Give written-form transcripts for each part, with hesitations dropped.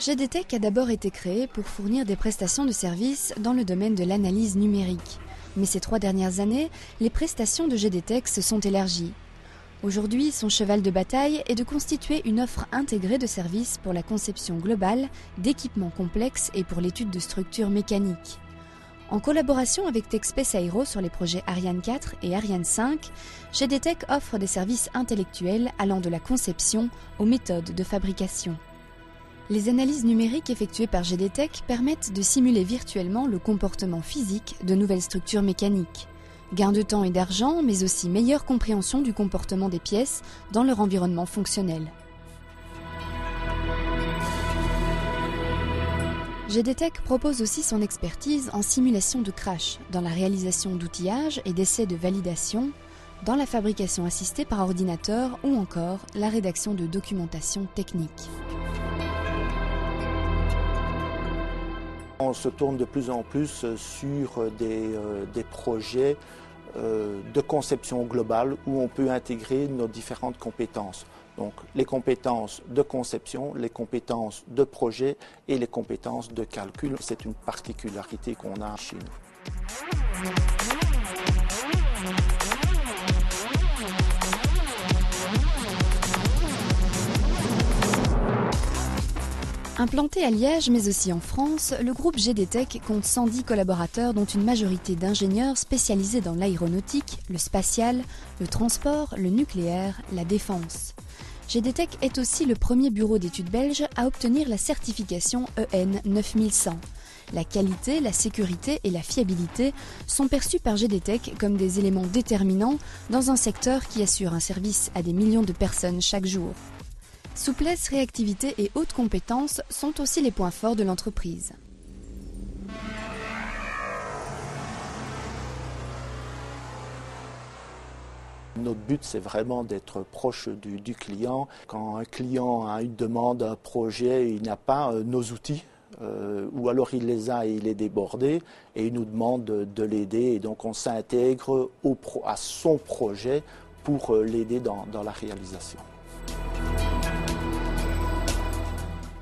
GDTech a d'abord été créé pour fournir des prestations de services dans le domaine de l'analyse numérique. Mais ces 3 dernières années, les prestations de GDTech se sont élargies. Aujourd'hui, son cheval de bataille est de constituer une offre intégrée de services pour la conception globale, d'équipements complexes et pour l'étude de structures mécaniques. En collaboration avec Techspace Aero sur les projets Ariane 4 et Ariane 5, GDTech offre des services intellectuels allant de la conception aux méthodes de fabrication. Les analyses numériques effectuées par GDTech permettent de simuler virtuellement le comportement physique de nouvelles structures mécaniques. Gain de temps et d'argent, mais aussi meilleure compréhension du comportement des pièces dans leur environnement fonctionnel. GDTech propose aussi son expertise en simulation de crash, dans la réalisation d'outillages et d'essais de validation, dans la fabrication assistée par ordinateur ou encore la rédaction de documentation technique. On se tourne de plus en plus sur des projets de conception globale où on peut intégrer nos différentes compétences. Donc les compétences de conception, les compétences de projet et les compétences de calcul. C'est une particularité qu'on a chez nous. Implanté à Liège mais aussi en France, le groupe GDTech compte 110 collaborateurs dont une majorité d'ingénieurs spécialisés dans l'aéronautique, le spatial, le transport, le nucléaire, la défense. GDTech est aussi le premier bureau d'études belge à obtenir la certification EN 9100. La qualité, la sécurité et la fiabilité sont perçus par GDTech comme des éléments déterminants dans un secteur qui assure un service à des millions de personnes chaque jour. Souplesse, réactivité et haute compétence sont aussi les points forts de l'entreprise. Notre but, c'est vraiment d'être proche du client. Quand un client a une demande, un projet, il n'a pas nos outils, ou alors il les a et il est débordé, et il nous demande de l'aider. Et donc on s'intègre à son projet pour l'aider dans la réalisation.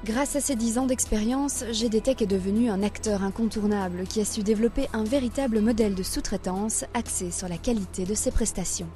Grâce à ses 10 ans d'expérience, GDTech est devenu un acteur incontournable qui a su développer un véritable modèle de sous-traitance axé sur la qualité de ses prestations.